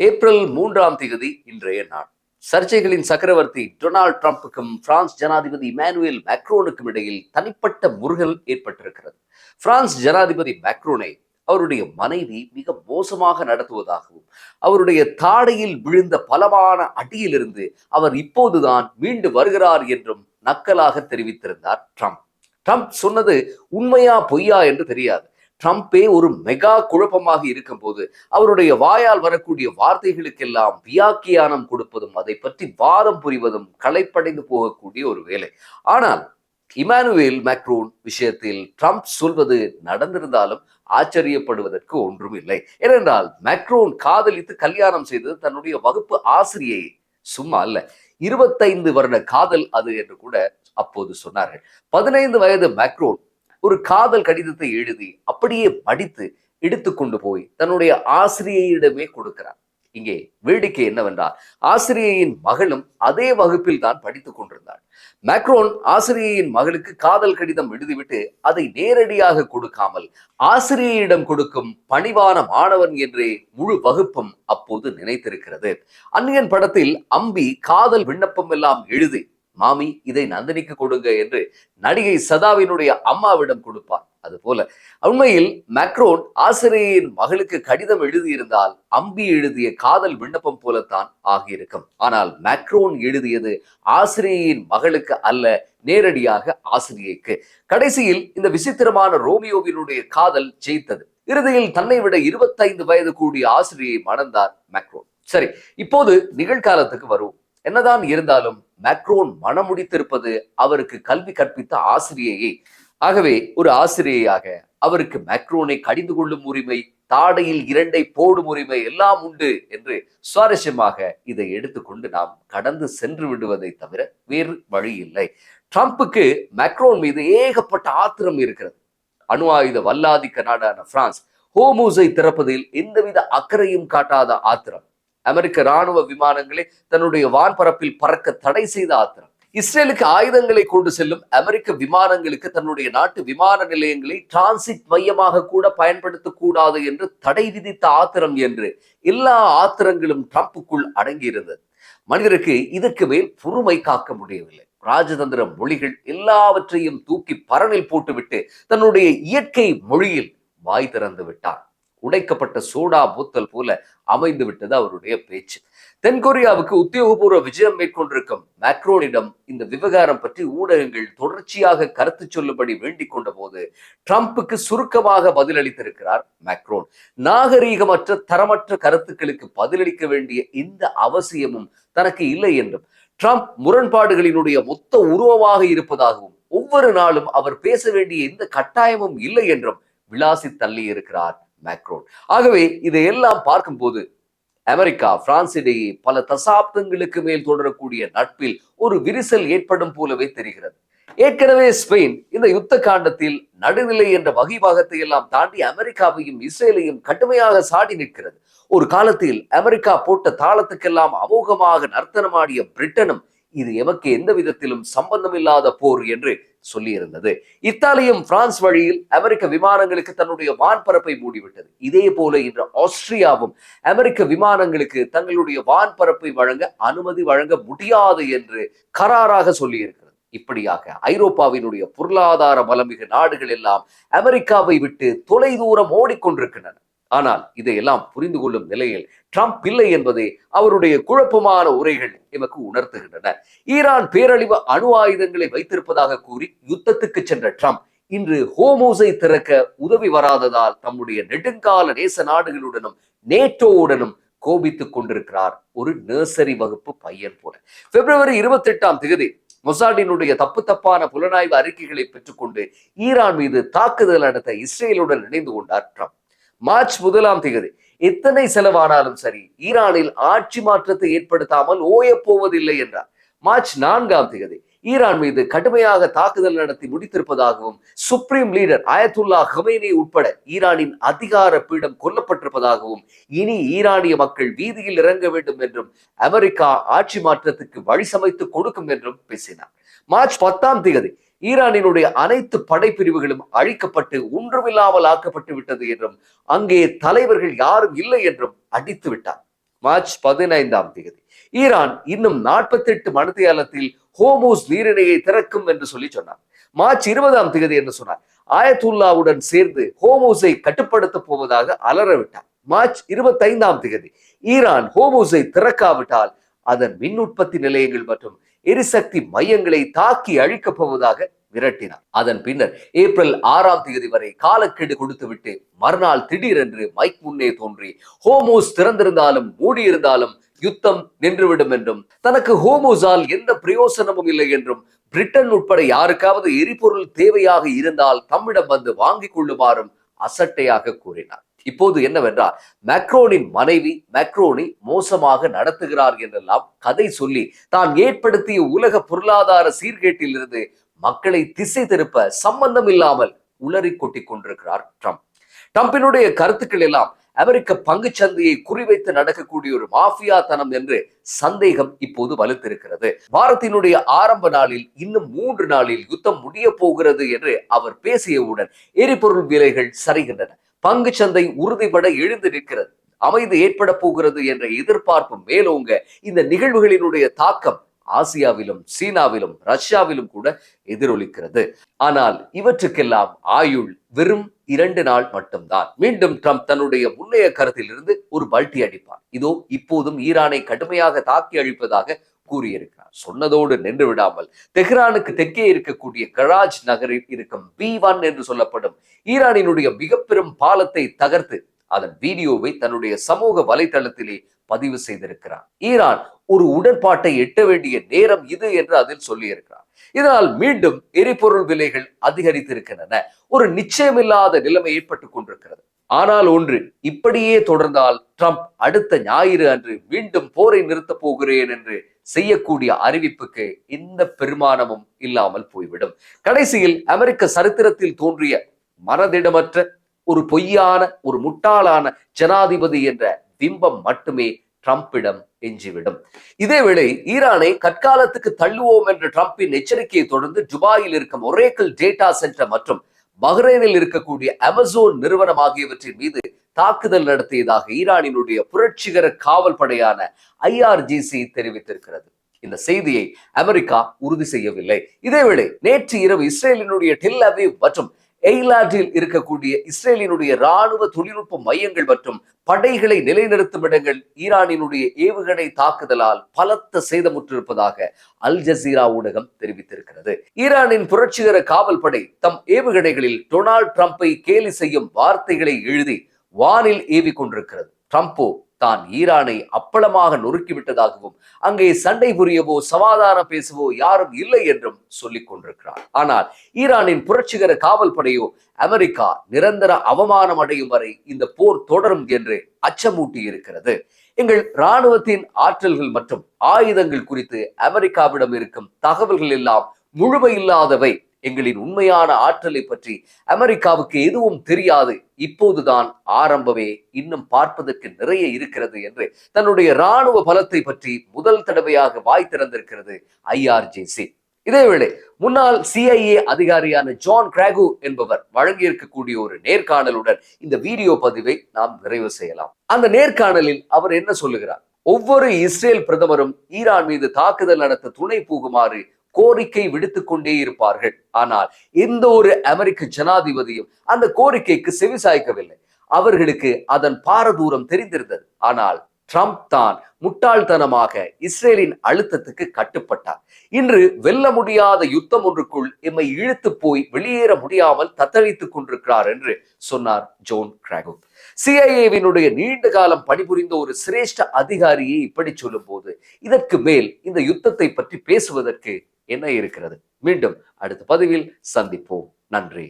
April 3ஆம் தேதி இன்றைய நாள். சர்ச்சைகளின் சக்கரவர்த்தி டொனால்ட் ட்ரம்புக்கும் பிரான்ஸ் ஜனாதிபதி இமானுவேல் மேக்ரோனுக்கும் இடையில் தனிப்பட்ட முருகல் ஏற்பட்டிருக்கிறது. பிரான்ஸ் ஜனாதிபதி மேக்ரோனை அவருடைய மனைவி மிக மோசமாக நடத்துவதாகவும், அவருடைய தாடையில் விழுந்த பலமான அடியிலிருந்து அவர் இப்போதுதான் மீண்டு வருகிறார் என்றும் நக்கலாக தெரிவித்திருந்தார் ட்ரம்ப். ட்ரம்ப் சொன்னது உண்மையா பொய்யா என்று தெரியாது. ட்ரம்பே ஒரு மெகா குழப்பமாக இருக்கும் போது அவருடைய வாயால் வரக்கூடிய வார்த்தைகளுக்கெல்லாம் வியாக்கியானம் கொடுப்பதும் அதை பற்றி வாதம் புரிவதும் களைப்படைந்து போகக்கூடிய ஒரு வேலை. ஆனால் இமானுவேல் மேக்ரோன் விஷயத்தில் ட்ரம்ப் சொல்வது நடந்திருந்தாலும் ஆச்சரியப்படுவதற்கு ஒன்றும் இல்லை. ஏனென்றால் மேக்ரோன் காதலித்து கல்யாணம் செய்தது தன்னுடைய வகுப்பு ஆசிரியை, சும்மா அல்ல. 25 வருட காதல் அது என்று கூட அப்போது சொன்னார்கள். 15 வயது மேக்ரோன் ஒரு காதல் கடிதத்தை எழுதி அப்படியே படித்து எடுத்துக்கொண்டு போய் தன்னுடைய ஆசிரியையிடமே கொடுக்கிறார். இங்கே வேடிக்கை என்னவென்றால், ஆசிரியையின் மகளும் அதே வகுப்பில் தான் படித்துக் கொண்டிருந்தாள். மேக்ரோன் ஆசிரியையின் மகளுக்கு காதல் கடிதம் எழுதிவிட்டு அதை நேரடியாக கொடுக்காமல் ஆசிரியையிடம் கொடுக்கும் பணிவான மாணவன் என்றே முழு வகுப்பும் அப்போது நினைத்திருக்கிறது. அந்நியன் படத்தில் அம்பி காதல் விண்ணப்பம் எல்லாம் எழுதி, மாமி இதை நந்தினிக்கு கொடுங்க என்று நடிகை சதாவினுடைய அம்மாவிடம் கொடுப்பார். அதுபோல உண்மையில் மேக்ரோன் ஆசிரியையின் மகளுக்கு கடிதம் எழுதியிருந்தால் அம்பி எழுதிய காதல் விண்ணப்பம் போலத்தான் ஆகியிருக்கும். ஆனால் மேக்ரோன் எழுதியது ஆசிரியையின் மகளுக்கு அல்ல, நேரடியாக ஆசிரியைக்கு. கடைசியில் இந்த விசித்திரமான ரோமியோவினுடைய காதல் ஜெயித்தது. இறுதியில் தன்னை விட 25 வயது கூடிய ஆசிரியை மணந்தார் மேக்ரோன். சரி, இப்போது நிகழ்காலத்துக்கு வருவோம். என்னதான் இருந்தாலும் மேக்ரோன் மனமுடித்திருப்பது அவருக்கு கல்வி கற்பித்த ஆசிரியையை. ஆகவே ஒரு ஆசிரியையாக அவருக்கு மேக்ரோனை கடிந்து கொள்ளும் உரிமை, தாடையில் 2 போடும் உரிமை எல்லாம் உண்டு என்று சுவாரஸ்யமாக இதை எடுத்துக்கொண்டு நாம் கடந்து சென்று விடுவதை தவிர வேறு வழி இல்லை. ட்ரம்புக்கு மேக்ரோன் மீது ஏகப்பட்ட ஆத்திரம் இருக்கிறது. அணு ஆயுத வல்லாதிக்க நாடான பிரான்ஸ் ஹோர்முஸை திறப்பதில் எந்தவித அக்கறையும் காட்டாத ஆத்திரம். அமெரிக்க ராணுவ விமானங்களை தன்னுடைய வான்பரப்பில் பறக்க தடை செய்த ஆத்திரம். இஸ்ரேலுக்கு ஆயுதங்களை கொண்டு செல்லும் அமெரிக்க விமானங்களுக்கு தன்னுடைய நாட்டு விமான நிலையங்களை டிரான்சிட் மையமாக கூட பயன்படுத்தக்கூடாது என்று தடை விதித்த ஆத்திரம் என்று எல்லா ஆத்திரங்களும் ட்ரம்புக்குள் அடங்கியிருந்தது. மனிதருக்கு இதற்கு மேல் பொறுமை காக்க முடியவில்லை. ராஜதந்திர மொழிகள் எல்லாவற்றையும் தூக்கி பரனில் போட்டுவிட்டு தன்னுடைய இயற்கை மொழியில் வாய் திறந்து விட்டார். உடைக்கப்பட்ட சோடா போத்தல் போல அமைந்து விட்டது அவருடைய பேச்சு. தென்கொரியாவுக்கு உத்தியோகபூர்வ விஜயம் மேற்கொண்டிருக்கும் மேக்ரோனிடம் இந்த விவகாரம் பற்றி ஊடகங்கள் தொடர்ச்சியாக கருத்து சொல்லும்படி வேண்டிக் கொண்ட போது ட்ரம்புக்கு சுருக்கமாக பதிலளித்திருக்கிறார் மேக்ரோன். நாகரீகமற்ற தரமற்ற கருத்துக்களுக்கு பதிலளிக்க வேண்டிய இந்த அவசியமும் தனக்கு இல்லை என்றும், ட்ரம்ப் முரண்பாடுகளினுடைய மொத்த உருவமாக இருப்பதாகவும், ஒவ்வொரு நாளும் அவர் பேச வேண்டிய எந்த கட்டாயமும் இல்லை என்றும் விளாசி தள்ளி இருக்கிறார் மேக்ரோன். ஆகவே இதையெல்லாம் பார்க்கும்போது அமெரிக்கா பிரான்ஸ் இடையே பல தசாப்தங்களுக்கு மேல் தொடரக்கூடிய நட்பில் ஒரு விரிசல் ஏற்படும் போலவே தெரிகிறது. ஏற்கனவே ஸ்பெயின் இந்த யுத்த காண்டத்தில் நடுநிலை என்ற வகைபாகத்தை எல்லாம் தாண்டி அமெரிக்காவையும் இஸ்ரேலையும் கடுமையாக சாடி நிற்கிறது. ஒரு காலத்தில் அமெரிக்கா போட்ட தாளத்துக்கெல்லாம் அமோகமாக நர்த்தனமாடிய பிரிட்டனும் இது எமக்கு எந்த விதத்திலும் சம்பந்தமில்லாத போர் என்று சொல்லியிருந்தது. இத்தாலியும் பிரான்ஸ் வழியில் அமெரிக்க விமானங்களுக்கு தன்னுடைய வான்பரப்பை மூடிவிட்டது. இதே போல இன்று ஆஸ்திரியாவும் அமெரிக்க விமானங்களுக்கு தங்களுடைய வான்பரப்பை வழங்க அனுமதி வழங்க முடியாது என்று கராராக சொல்லியிருக்கிறது. இப்படியாக ஐரோப்பாவினுடைய பொருளாதார பலமிகு நாடுகள் எல்லாம் அமெரிக்காவை விட்டு தொலை தூரம் ஓடிக்கொண்டிருக்கின்றன. ஆனால் இதையெல்லாம் புரிந்து கொள்ளும் நிலையில் ட்ரம்ப் இல்லை என்பதை அவருடைய குழப்பமான உரைகள் எமக்கு உணர்த்துகின்றன. ஈரான் பேரழிவு அணு ஆயுதங்களை வைத்திருப்பதாக கூறி யுத்தத்துக்கு சென்ற ட்ரம்ப் இன்று ஹோர்முஸை திறக்க உதவி வராததால் தம்முடைய நெடுங்கால நேச நாடுகளுடனும் நேட்டோவுடனும் கோபித்துக் கொண்டிருக்கிறார். ஒரு நர்சரி வகுப்பு பையன் போல. பிப்ரவரி 28ஆம் தேதி மொசாடினுடைய தப்பான புலனாய்வு அறிக்கைகளை பெற்றுக்கொண்டு ஈரான் மீது தாக்குதல் நடத்த இஸ்ரேலுடன் இணைந்து கொண்டார் ட்ரம்ப். மார்ச் 1ஆம் தேதி எத்தனை செலவானாலும் சரி ஈரானில் ஆட்சி மாற்றத்தை ஏற்படுத்தாமல் ஓயப் போவதில்லை என்றார். மார்ச் 4ஆம் தேதி ஈரான் மீது கடுமையாக தாக்குதல் நடத்தி முடித்திருப்பதாகவும், சுப்ரீம் லீடர் அயத்துல்லா ஹமேனி உட்பட ஈரானின் அதிகார பீடம் கொல்லப்பட்டிருப்பதாகவும், இனி ஈரானிய மக்கள் வீதியில் இறங்க வேண்டும் என்றும், அமெரிக்கா ஆட்சி மாற்றத்துக்கு வழி சமைத்து கொடுக்கும் என்றும் பேசினார். மார்ச் 10ஆம் தேதி ஈரானினுடைய அனைத்து படைப்பிரிவுகளும் அழிக்கப்பட்டு ஒன்றுமில்லாமல் ஆக்கப்பட்டு விட்டது என்றும், அங்கே தலைவர்கள் யாரும் இல்லை என்றும் அடித்து விட்டார். மார்ச் 15ஆம் தேதி ஈரான் இன்னும் 48 மணித்தியாலத்தில் ஹோமூஸ் நீரிணையை திறக்கும் என்று சொல்லி சொன்னார். மார்ச் 20ஆம் தேதி என்ன சொன்னார்? ஆயத்துல்லாவுடன் சேர்ந்து ஹோமூஸை கட்டுப்படுத்த போவதாக அலறவிட்டார். மார்ச் 25ஆம் தேதி ஈரான் ஹோமூஸை திறக்காவிட்டால் அதன் மின் உற்பத்தி நிலையங்கள் மற்றும் எரிசக்தி மையங்களை தாக்கி அழிக்கப் போவதாக விரட்டினார். அதன் பின்னர் ஏப்ரல் 6ஆம் தேதி வரை காலக்கெடு கொடுத்துவிட்டு மறுநாள் திடீரென்று மைக் முன்னே தோன்றி ஹோமூஸ் திறந்திருந்தாலும் மூடியிருந்தாலும் யுத்தம் நின்றுவிடும் என்றும், தனக்கு ஹோமூஸால் எந்த பிரயோசனமும் இல்லை என்றும், பிரிட்டன் உட்பட யாருக்காவது எரிபொருள் தேவையாக இருந்தால் தம்மிடம் வந்து வாங்கிக் கொள்ளுமாறும் அசட்டையாக கூறினார். இப்போது என்னவென்றால், மேக்ரோனின் மனைவி மேக்ரோனை மோசமாக நடத்துகிறார் என்றெல்லாம் கதை சொல்லி தான் ஏற்படுத்திய உலக பொருளாதார சீர்கேட்டிலிருந்து மக்களை திசை திருப்ப சம்பந்தம் இல்லாமல் உளறி கொட்டிக் கொண்டிருக்கிறார் ட்ரம்ப். ட்ரம்பினுடைய கருத்துக்கள் எல்லாம் அமெரிக்க பங்கு சந்தையை குறிவைத்து நடக்கக்கூடிய ஒரு மாஃபியா தனம் என்று சந்தேகம் இப்போது வலுத்திருக்கிறது. வாரத்தினுடைய ஆரம்ப நாளில் இன்னும் 3 நாளில் யுத்தம் முடிய போகிறது என்று அவர் பேசியவுடன் எரிபொருள் விலைகள் சரிகின்றன. பங்கு சந்தை உறுதிபட எழுந்து நிற்கிறது. அமைதி ஏற்பட போகிறது என்ற எதிர்பார்ப்பு மேலோங்க இந்த நிகழ்வுகளினுடைய தாக்கம் ஆசியாவிலும் சீனாவிலும் ரஷ்யாவிலும் கூட எதிரொலிக்கிறது. ஆனால் இவற்றுக்கெல்லாம் ஆயுள் வெறும் 2 நாள் மட்டும்தான். மீண்டும் ட்ரம்ப் தன்னுடைய முன்னைய கருத்திலிருந்து ஒரு பல்டி அடிப்பார். இதோ இப்போதும் ஈரானை கடுமையாக தாக்கி அழிப்பதாக கூறியிருக்கிறார். சொன்னதோடு நின்று விடாமல் தெஹ்ரானுக்கு தெற்கே இருக்கக்கூடிய கராஜ் நகரில் இருக்கும் B1 என்று சொல்லப்படும் ஈரானினுடைய மிக பெரும் பாலத்தை தகர்த்து அதன் வீடியோவை தன்னுடைய சமூக வலைதளத்திலே பதிவு செய்திருக்கிறார். ஈரான் ஒரு உடன்பாட்டை எட்ட வேண்டிய நேரம் இது என்று அதில் சொல்லியிருக்கிறார். இதனால் மீண்டும் எரிபொருள் விலைகள் அதிகரித்திருக்கின்றன. ஒரு நிச்சயமில்லாத நிலைமை ஏற்பட்டுக் கொண்டிருக்கிறது. ஆனால் ஒன்று, இப்படியே தொடர்ந்தால் ட்ரம்ப் அடுத்த ஞாயிறு அன்று மீண்டும் போரை நிறுத்தப் போகிறேன் என்று செய்யக்கூடிய அறிவிப்புக்கு எந்த பெருமானமும் இல்லாமல் போய்விடும். கடைசியில் அமெரிக்க சரித்திரத்தில் தோன்றிய மனதிடமற்ற ஒரு பொய்யான ஒரு முட்டாளான ஜனாதிபதி என்ற பிம்பம் மட்டுமே ட்ரம்பிடம் எஞ்சிவிடும். இதேவேளை ஈரானை கற்காலத்துக்கு தள்ளுவோம் என்ற ட்ரம்பின் எச்சரிக்கையை தொடர்ந்து துபாயில் இருக்கும் ஒரேக்கிள் டேட்டா சென்டர் மற்றும் பஹ்ரைனில் இருக்கக்கூடிய அமேசான் நிறுவனம் ஆகியவற்றின் மீது தாக்குதல் நடத்தியதாக ஈரானினுடைய புரட்சிகர காவல் படையான IRGC தெரிவித்திருக்கிறது. இந்த செய்தியை அமெரிக்கா உறுதி செய்யவில்லை. இதேவேளை நேற்று இரவு இஸ்ரேலினுடைய டெல் அவீவ் மற்றும் எய்லாட்டில் இருக்கக்கூடிய இஸ்ரேலினுடைய ராணுவ தொழில்நுட்ப மையங்கள் மற்றும் படைகளை நிலைநிறுத்தும் இடங்கள் ஈரானினுடைய ஏவுகணை தாக்குதலால் பலத்த சேதமுற்றிருப்பதாக அல் ஜசீரா ஊடகம் தெரிவித்திருக்கிறது. ஈரானின் புரட்சிகர காவல் படை தம் ஏவுகணைகளில் டொனால்ட் ட்ரம்பை கேலி செய்யும் வார்த்தைகளை எழுதி வானில் ஏவி கொண்டிருக்கிறது. ட்ரம்போ தான் ஈரானை அப்பளமாக நொறுக்கிவிட்டதாகவும் அங்கே சண்டை புரியவோ சமாதானம் பேசவோ யாரும் இல்லை என்றும் சொல்லிக் கொண்டிருக்கிறார். ஆனால் ஈரானின் புரட்சிகர காவல் படையோ அமெரிக்கா நிரந்தர அவமானம் அடையும் வரை இந்த போர் தொடரும் என்று அச்சமூட்டி இருக்கிறது. எங்கள் இராணுவத்தின் ஆற்றல்கள் மற்றும் ஆயுதங்கள் குறித்து அமெரிக்காவிடம் இருக்கும் தகவல்கள் எல்லாம் முழுமையில்லாதவை. எங்களின் உண்மையான ஆற்றலை பற்றி அமெரிக்காவுக்கு எதுவும் தெரியாது. இப்போதுதான் ஆரம்பமே, இன்னும் பார்ப்பதற்கு நிறைய இருக்கிறது என்று தன்னுடைய இராணுவ பலத்தை பற்றி முதல் தடவையாக வாய் திறந்திருக்கிறது IRGC. இதேவேளை முன்னாள் CIA அதிகாரியான ஜான் கிராகு என்பவர் வழங்கியிருக்கக்கூடிய ஒரு நேர்காணலுடன் இந்த வீடியோ பதிவை நாம் நிறைவு செய்யலாம். அந்த நேர்காணலில் அவர் என்ன சொல்லுகிறார்? ஒவ்வொரு இஸ்ரேல் பிரதமரும் ஈரான் மீது தாக்குதல் நடத்த துணை போகுமாறு கோரிக்கை விடுத்துக் கொண்டே இருப்பார்கள். ஆனால் எந்த ஒரு அமெரிக்க ஜனாதிபதியும் அந்த கோரிக்கைக்கு செவிசாய்க்கவில்லை. அவர்களுக்கு அதன் பாரதூரம் தெரிந்திருந்தது. ஆனால் ட்ரம்ப் தான் முட்டாள்தனமாக இஸ்ரேலின் அழுத்தத்துக்கு கட்டுப்பட்டார். இன்று வெல்ல முடியாத யுத்தம் ஒன்றுக்குள் எம்மை இழுத்து போய் வெளியேற முடியாமல் தத்தளித்துக் கொண்டிருக்கிறார் என்று சொன்னார் ஜோன் கிராகு. CIA நீண்ட காலம் பணிபுரிந்த ஒரு சிரேஷ்ட அதிகாரியை இப்படி சொல்லும் போது இதற்கு மேல் இந்த யுத்தத்தை பற்றி பேசுவதற்கு என்ன இருக்கிறது? மீண்டும் அடுத்த பதிவில் சந்திப்போம். நன்றி.